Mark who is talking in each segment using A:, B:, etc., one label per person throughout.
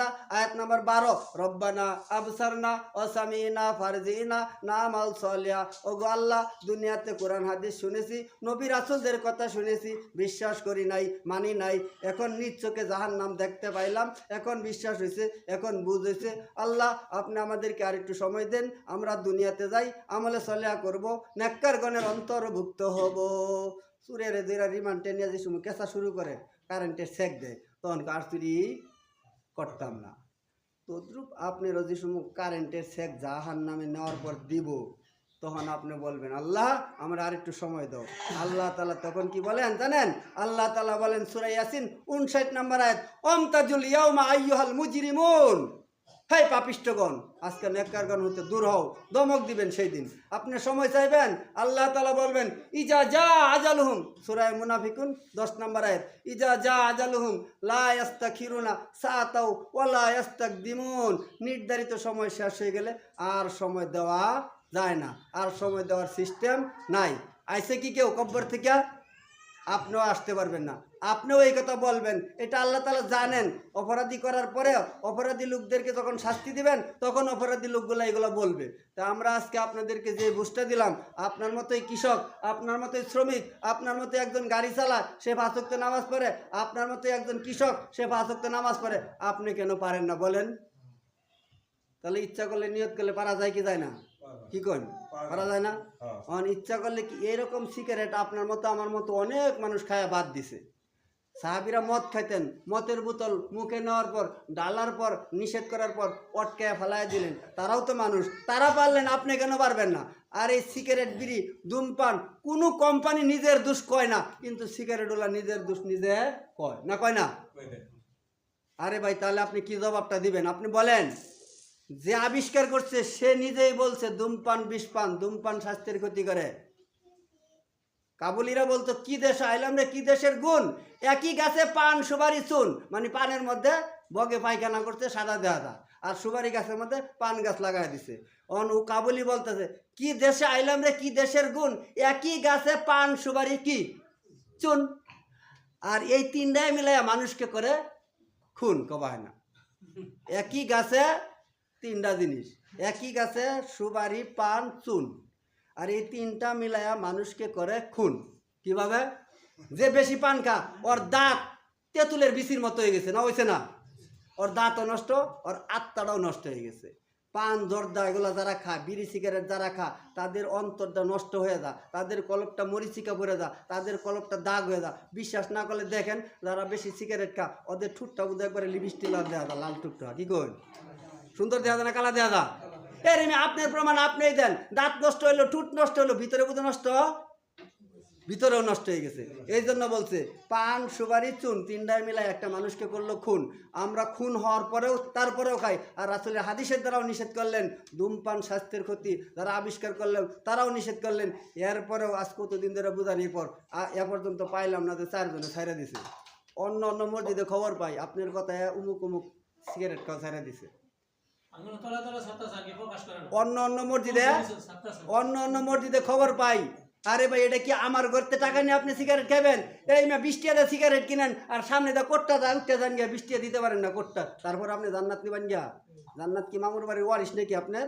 A: মাইদা আয়াত নাম্বার 12, রব্বানা আবসারনা ওয়া সামিনা ফারজিনা নামাল সালিহা। ওগো আল্লাহ, দুনিয়াতে কোরআন হাদিস শুনেছি, নবী রাসূলদের কথা শুনেছি, বিশ্বাস করি নাই, মানি নাই, এখন নিজ চোখে জাহান্নাম দেখতে পাইলাম, এখন বিশ্বাস হয়েছে, এখন বুঝেছে। আল্লাহ, আপনি আমাদেরকে আর একটু সময় দেন, আমরা দুনিয়াতে যাই, আমলে সালিহা করব, নেককারগণের অন্তর্ভুক্ত হব। সুরের যেরা রিমান্ডে নিয়ে যে সময় কেঁচা শুরু করে, কারেন্টের সেক দেয়, তখন আর চুরি করতাম না। তদ্রুপ আপনারও যে সময় কারেন্টের সেক জাহান্নামে নেওয়ার পর দিব, তখন আপনি বলবেন আল্লাহ আমরা আরেকটু সময় দাও। আল্লাহ তাআলা তখন কি বলেন জানেন? আল্লাহ তাআলা বলেন সূরা ইয়াসিন 59 নম্বর আয়াত, ওমতাজুল ইয়াউমা আইয়ুহাল মুজরিমুন, হে পাপিষ্ঠগণ, আজকে নেককারগণ হতে দূর হও, দমক দিবেন সেই দিন। আপনি সময় চাইবেন, আল্লাহ তাআলা বলবেন ইজা জা আজালুহুম, সূরা মুনাফিকুন 10 নম্বর আয়াত, ইজা জা আজালুহুম লা ইস্তাখিরুনা সাআতাও ওয়া লা ইস্তাকদিমুন, নির্ধারিত সময় শেষ হয়ে গেলে আর সময় দেওয়া যায় না, আর সময় দেওয়ার সিস্টেম নাই। আইসে কি কেউ কব্বর থেকে? আপনিও আসতে পারবেন না, আপনিও এই কথা বলবেন। এটা আল্লাহ তাআলা জানেন। অপরাধী করার পরে অপরাধী লোকদেরকে যখন শাস্তি দিবেন, তখন অপরাধী লোকগুলো এগুলো বলবে। তা আমরা আজকে আপনাদেরকে যে বুঝটা দিলাম, আপনার মতোই কৃষক, আপনার মতোই শ্রমিক, আপনার মতো একজন গাড়ি চালায়, সে 5 ওয়াক্ত নামাজ পড়ে, আপনার মতোই একজন কৃষক, সে 5 ওয়াক্ত নামাজ পড়ে, আপনি কেন পারেন না বলেন? তাহলে ইচ্ছা করলে নিয়ত করলে পারা যায় কি যায় না? কি করেন? পারা যায় না? ইচ্ছা করলে কি এরকম সিগারেট আপনার মতো আমার মতো অনেক মানুষ খায়া বাদ দিছে। সাহাবীরা মদ খাইতেন, মদের বোতল মুখে নেওয়ার পর, ডালার পর, নিষেধ করার পর অটকায় ফেলায় দিলেন। তারাও তো মানুষ, তারা পারলেন, আপনি কেন পারবেন না? আর এই সিগারেট, বিড়ি, ধূমপান, কোনো কোম্পানি নিজের দোষ কয় না, কিন্তু সিগারেটওয়ালা নিজের দোষ নিজে কয় না, কয় না? আরে ভাই, তাহলে আপনি কি জবাবটা দিবেন? আপনি বলেন। যে আবিষ্কার করছে সে নিজেই বলছে ধূমপান বিষপান, ধূমপান স্বাস্থ্যের ক্ষতি করে। কাবুলিরা বলতো কি দেশ আইলাম রে, কি দেশের গুণ, একই গাছে পান সুপারি চুন, মানে পানের মধ্যে বগে পায়খানা করছে সাদা দেহাদা, আর সুপারি গাছের মধ্যে পান গাছ লাগাই দিছে। ও কাবুলি বলতেছে কি দেশে আইলাম রে, কি দেশের গুণ, একই গাছে পান সুপারি কি চুন, আর এই তিনটাই মিলাই মানুষকে করে খুন। কবায় না একই গাছে তিনটা জিনিস, একই গাছে সুপারি পান চুন, আর এই তিনটা মিলায়া মানুষকে করে খুন। কিভাবে? যে বেশি পান খা, ওর দাঁত তেঁতুলের বিচির মতো হয়ে গেছে, না হয়েছে না? ওর দাঁতও নষ্ট, ওর আত্মাটাও নষ্ট হয়ে গেছে। পান জর্দা এগুলো যারা খা, বিড়ি সিগারেট যারা খা, তাদের অন্তরটা নষ্ট হয়ে যা, তাদের কলপটা মরিচিকা পড়ে যা, তাদের কলপটা দাগ হয়ে যা। বিশ্বাস না করলে দেখেন, যারা বেশি সিগারেট খা, ওদের ঠুটটা বুঝে একবারে লিপস্টিক দেওয়া যা, লাল টুকটা। কি কই? সুন্দর দেওয়া যায় না কালা দেওয়া যা? এর আপনার প্রমাণ আপনিই দেন। দাঁত নষ্ট হইলো, ঠুট নষ্ট হইলো, ভিতরে বুঝে নষ্ট, ভিতরেও নষ্ট হয়ে গেছে। এই জন্য বলছে পান সুপারি চুন তিনটায় মিলাই একটা মানুষকে করলো খুন। আমরা খুন হওয়ার পরেও তারপরেও খাই। আর রাসূলের হাদিসের দ্বারাও নিষেধ করলেন, ধূমপান স্বাস্থ্যের ক্ষতি, যারা আবিষ্কার করলেন তারাও নিষেধ করলেন। এরপরেও আজ কতদিন ধরে বুঝানির পর এ পর্যন্ত পাইলাম না যে 4 জনে ছাইরা দিছে। অন্য অন্য মসজিদে খবর পাই আপনার কথায় উমুক উমুক সিগারেট খাওয়া ছাইরা দিছে। অন্য অন্য মসজিদে খবর পাই। আরে ভাই, এটা কি আমার ঘরতে টাকা নিয়ে আপনি সিগারেট খাবেন? এই না 20 টাকা সিগারেট কিনেন, আর সামনে দা কোট্টা দা উঠতে যান গিয়া 20 টাকা দিতে পারেন না কোট্টা, তারপর আপনি জান্নাত নিবেন গিয়া? জান্নাত কি মামুর বাড়ির ওয়ারিশ নাকি আপনার?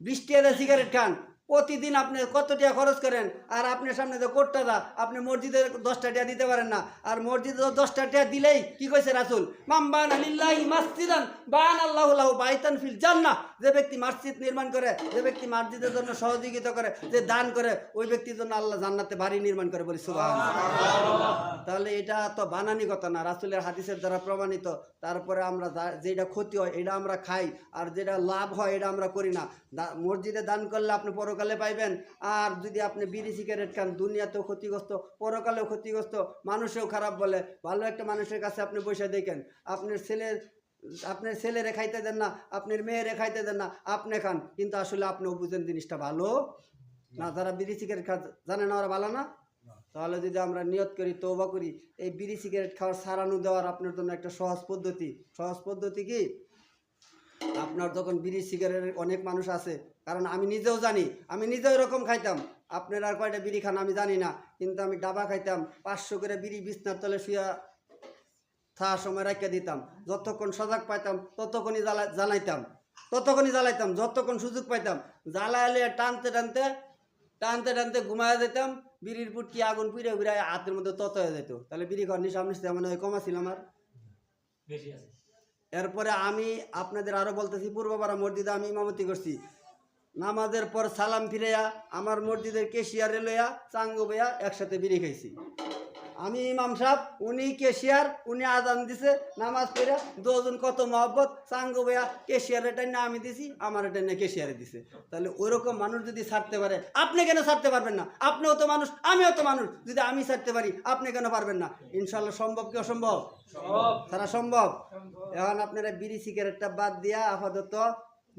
A: 20 টাকা সিগারেট খান, প্রতিদিন আপনি কত টাকা খরচ করেন, আর আপনার সামনে যে কোট্টা দা আপনি মসজিদে 10টা টাকা দিতে পারেন না। আর মসজিদে 10টা টাকা দিলেই কি কইছে রাসূল, মাম্বান আলিল্লাহি মাসজিদান বান আল্লাহু লাহু বাইতান ফিল জান্নাহ, যে ব্যক্তি মসজিদ নির্মাণ করে, যে ব্যক্তি মসজিদের জন্য সহযোগিতা করে, যে দান করে, ওই ব্যক্তির জন্য আল্লাহ জান্নাতে বাড়ি নির্মাণ করে। বলি সুবহানাল্লাহ। তাহলে এটা তো বানানি কথা না, রাসূলের হাদিসের দ্বারা প্রমাণিত। তারপরে আমরা যেটা ক্ষতি হয় এটা আমরা খাই, আর যেটা লাভ হয় এটা আমরা করি না। মসজিদে দান করলে আপনি পরকালে পাইবেন, আর যদি আপনি বিড়ি সিগারেট খান দুনিয়াতেও ক্ষতিগ্রস্ত, পরকালেও ক্ষতিগ্রস্ত, মানুষেও খারাপ বলে। ভালো একটা মানুষের কাছে আপনি বসে দেখেন, আপনার ছেলেরে খাইতে দেন না, আপনার মেয়েরে খাইতে দেন না, আপনি খান, কিন্তু আসলে আপনিও বুঝেন জিনিসটা ভালো না। যারা বিড়ি সিগারেট খা জানে না ওরা ভালো না। তাহলে যদি আমরা নিয়ত করি, তওবা করি, এই বিড়ি সিগারেট খাওয়ার সারানো দেওয়ার আপনার জন্য একটা সহজ পদ্ধতি কি? আপনার যখন বিড়ি সিগারেটের অনেক মানুষ আছে, কারণ আমি নিজেও জানি, আমি নিজেও এরকম খাইতাম। আপনার আর কয়টা বিড়ি খান আমি জানি না, কিন্তু আমি ডাবা খাইতাম, 500 করে বিড়ি বিছনার তলে শুয়া থাকার সময় রাখিয়ে দিতাম, যতক্ষণ সজাগ পাইতাম ততক্ষণই জ্বালাইতাম, যতক্ষণ সুযোগ পাইতাম জ্বালাইলে টানতে টানতে টানতে টানতে ঘুমায় যেতাম। বিড়ির পুটকি আগুন পুড়ে পুড়ে হাতের মধ্যে তত হয়ে যেত। তাহলে বিড়ি খাওয়ার নিশা মনে হয় কমা ছিল আমার। এরপরে আমি আপনাদের আরো বলতেছি, পূর্বপাড়া মসজিদে আমি ইমামতি করছি। নামাজের পর সালাম ফিরেয়া আমার মসজিদের কেশিয়ারে লইয়া চাঙ্গু বইয়া একসাথে বিড়ি খাইছি। আমি ইমাম সাহেব, উনি কেশিয়ার, উনি আজান দিছে, নামাজ পড়ে দুজন কত মহব্বত, চাঙ্গু বইয়া কেশিয়ারের টাইনে আমি দিছি, আমার টাইনে কেশিয়ারে দিছে। তাহলে ওইরকম মানুষ যদি ছাড়তে পারে, আপনি কেন ছাড়তে পারবেন না? আপনিও তো মানুষ, আমিও তো মানুষ। যদি আমি ছাড়তে পারি, আপনি কেন পারবেন না? ইনশাল্লাহ সম্ভব কি অসম্ভব? তারা সম্ভব। এখন আপনারা বিড়ি সিগারেটটা বাদ দিয়া আপাতত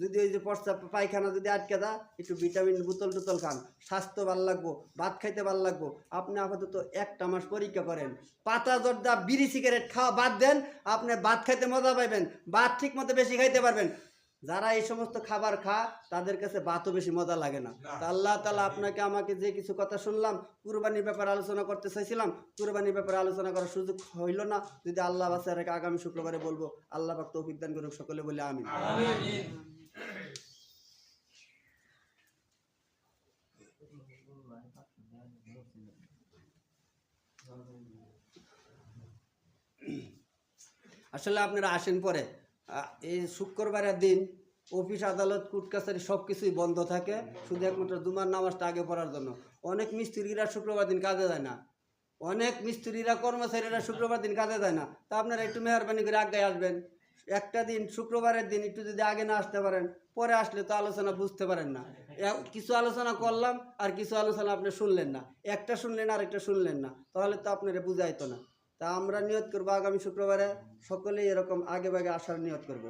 A: যদি ওই যে প্রস্তাব পায়খানা যদি আটকে দা, একটু ভিটামিন বোতল টোতল খান, স্বাস্থ্য ভালো লাগবো, ভাত খাইতে ভালো লাগবো। আপনি আপাতত 1টা মাস পরীক্ষা করেন, পাতা জর্দা বিড়ি সিগারেট খাওয়া বাদ দেন, আপনি ভাত খাইতে মজা পাইবেন, ভাত ঠিক মতো বেশি খাইতে পারবেন। যারা এই সমস্ত খাবার তাদের কাছে ভাতও বেশি মজা লাগে না। তা আল্লাহ তাআলা আপনাকে আমাকে যে কিছু কথা শুনলাম, কুরবানির ব্যাপারে আলোচনা করতে চাইছিলাম, কুরবানির ব্যাপারে আলোচনা করার সুযোগ হইল না। যদি আল্লাহ বাঁচায় রাখে আগামী শুক্রবারে বলবো। আল্লাহ পাক তৌফিক দান করুক, সকলে বলে আমিন। আসলে আপনারা আসেন পরে, এই শুক্রবারের দিন অফিস আদালত কোর্ট কাছারি সব কিছুই বন্ধ থাকে, শুধু একমাত্র জুমার নামাজটা আগে পড়ার জন্য। অনেক মিস্ত্রিরা শুক্রবার দিন কাজে যায় না, অনেক মিস্ত্রিরা কর্মচারীরা শুক্রবার দিন কাজে যায় না। তা আপনারা একটু মেহরবানি করে আগে আসবেন। একটা দিন শুক্রবারের দিন একটু যদি আগে না আসতে পারেন, পরে আসলে তো আলোচনা বুঝতে পারেন না। কিছু আলোচনা করলাম আর কিছু আলোচনা আপনি শুনলেন না, একটা শুনলেন আর একটা শুনলেন না, তাহলে তো আপনারা বুঝাইতো না। তা আমরা নিয়ত করবো আগামী শুক্রবারে সকলেই এরকম আগে ভাগে আসার নিয়ত করব।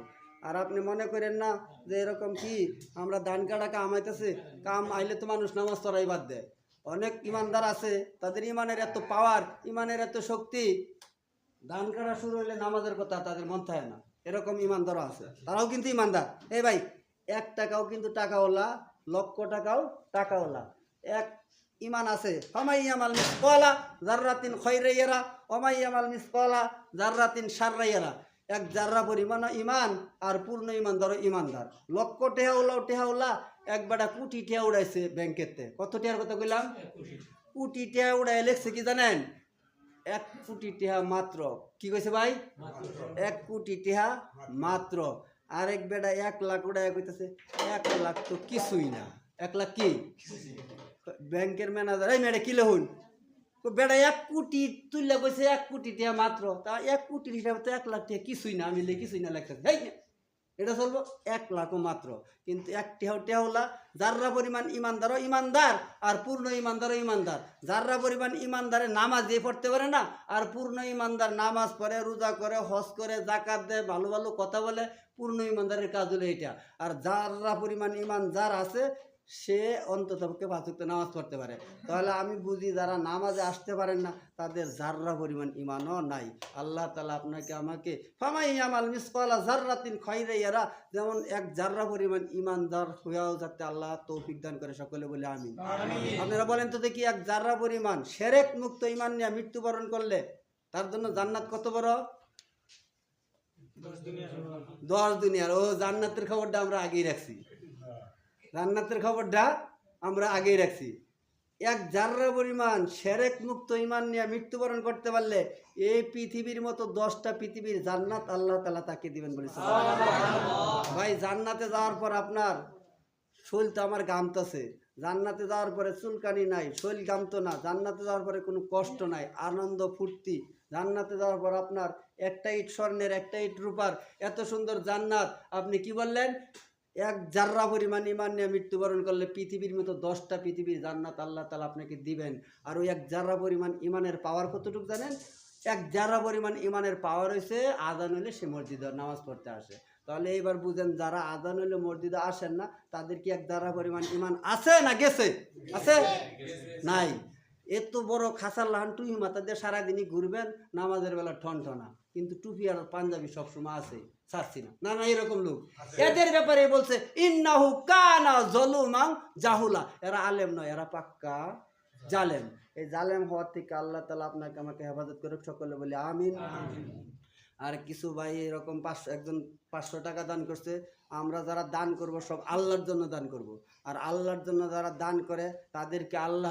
A: আর আপনি মনে করেন না যে এরকম কি আমরা ধান কাটা কাম আইতেছে, কাম আইলে তো মানুষ নামাজ পড়াই বাদ দেয়। অনেক ইমানদার আছে, তাদের ইমানের এত পাওয়ার, ইমানের এত শক্তি, ধান কাটা শুরু হইলে নামাজের কথা তাদের মন থাকে না। এরকম ইমানদারও আছে, তারাও কিন্তু ইমানদার। এই ভাই, 1 টাকাও কিন্তু টাকাওয়ালা, লক্ষ টাকাও টাকাওয়ালা। এক ইমান আছে, হামাইয়ামাল মিসকালা যাররাতিন খায়রাইয়ারা ওমাইয়ামাল মিসকালা যাররাতিন শাররাইয়ারা। 1 জাররা পরিমাণ ইমান আর পূর্ণ ইমানদার ইমানদার। লক্ষ টেহাওলা এক বেটা কোটি টেহা উড়াইছে ব্যাংকেতে। কত টেহার কথা কইলাম? কোটি টেহা উড়াই লেখছে কি জানেন? 1 কোটি টেহা মাত্র। কি কইছে ভাই? 1 কোটি টেহা মাত্র। আরেক বেটা 1 লাখ উড়াই কইতেছে 1 লাখ তো কিছুই না। 1 লাখ কি? ব্যাংকের ম্যানেজার, এই মেয়েটা কি লহুন বেটা 1 কোটি তুললে কইছে 1 কোটি টিয়া মাত্র। তা 1 কোটির হিসাবে তো 1 লাখ টিয়া কিছুই না, আমি কিছুই না লাগতেছে। এটা চলবো? 1 লাখও মাত্র। কিন্তু 1 টেহলা যাররা পরিমাণ ইমানদারও ইমানদার আর পূর্ণ ইমানদারও ইমানদার। যাররা পরিমাণ ইমানদারে নামাজ দিয়ে পড়তে পারে না, আর পূর্ণ ইমানদার নামাজ পড়ে, রোজা করে, হজ করে, জাকাত দেয়, ভালো ভালো কথা বলে, পূর্ণ ইমানদারের কাজ হলো এটা। আর যাররা পরিমাণ ইমান যার আছে, সে অন্তত পক্ষে 5 ওয়াক্ত নামাজ পড়তে পারে। তাহলে আমি বুঝি যারা নামাজে আসতে পারেন না, তাদের যাররা পরিমাণ ইমানও নাই। আল্লাহ তাআলা আপনাকে আমাকে ফামাইয়ামাল মিসকালা যাররাতিন খায়রাইয়ারা, যেমন 1 জাররা পরিমাণ ইমানদার হয়েও যাতে আল্লাহ তৌফিক দান করে, সকলে বলে আমিন। আপনারা বলেন তো দেখি, 1 জাররা পরিমাণ শিরক মুক্ত ইমান নিয়ে মৃত্যুবরণ করলে তার জন্য জান্নাত কত বড়? 10 দুনিয়ার। ও জান্নাতের খবরটা আমরা আগেই রাখছি, জান্নাতের খবরটা আমরা আগেই রাখছি। 1 জাররা পরিমাণ শিরক মুক্ত ঈমান নিয়ে মৃত্যুবরণ করতে পারলে এই পৃথিবীর মতো 10টা পৃথিবীর জান্নাত আল্লাহ তাআলা তাকে দিবেন বলে। ভাই, জান্নাতে যাওয়ার পর আপনার শরীর তো আমার গামতেছে, জান্নাতে যাওয়ার পরে চুলকানি নাই, শরীর গামতো না, জান্নাতে যাওয়ার পরে কোনো কষ্ট নাই, আনন্দ ফুর্তি। জান্নাতে যাওয়ার পর আপনার 1টা ইট স্বর্ণের, 1টা ইট রূপার, এত সুন্দর জান্নাত। আপনি কি বললেন? 1 জাররা পরিমাণ ইমান নিয়ে মৃত্যুবরণ করলে পৃথিবীর মতো 10টা পৃথিবীর জান্নাত আল্লাহ তাআলা আপনাকে দিবেন। আর ওই 1 জাররা পরিমাণ ইমানের পাওয়ার কতটুকু জানেন? 1 জাররা পরিমাণ ইমানের পাওয়ার হয়েছে আজান হইলে সে মসজিদে নামাজ পড়তে আসে। তাহলে এইবার বুঝেন, যারা আজান হইলে মসজিদে আসেন না, তাদের কি 1 জাররা পরিমাণ ইমান আছে না গেছে? আছে? নাই। এত বড় খাসার লাহান টুপি মাথা দিয়ে সারাদিনই ঘুরবেন, নামাজের বেলা ঠনঠনা, কিন্তু টুপি আর পাঞ্জাবি সবসময় আছে, ছাড়ছি না। না না, এরকম লোক। এদের ব্যাপারে বলছে ইন্নাহু কানা যালুমান জাহুলা। এরা আলেম নয়, এরা পাক্কা জালেম। এই জালেম হওয়ার থেকে আল্লাহ তাআলা আপনাকে আমাকে হেফাজত করুক, সকলে বলে আমিন। আর কিছু ভাই এরকম 500, একজন 500 টাকা দান করছে। আমরা যারা দান করব সব আল্লাহর জন্য দান করব, আর আল্লাহর জন্য যারা দান করে তাদেরকে আল্লাহ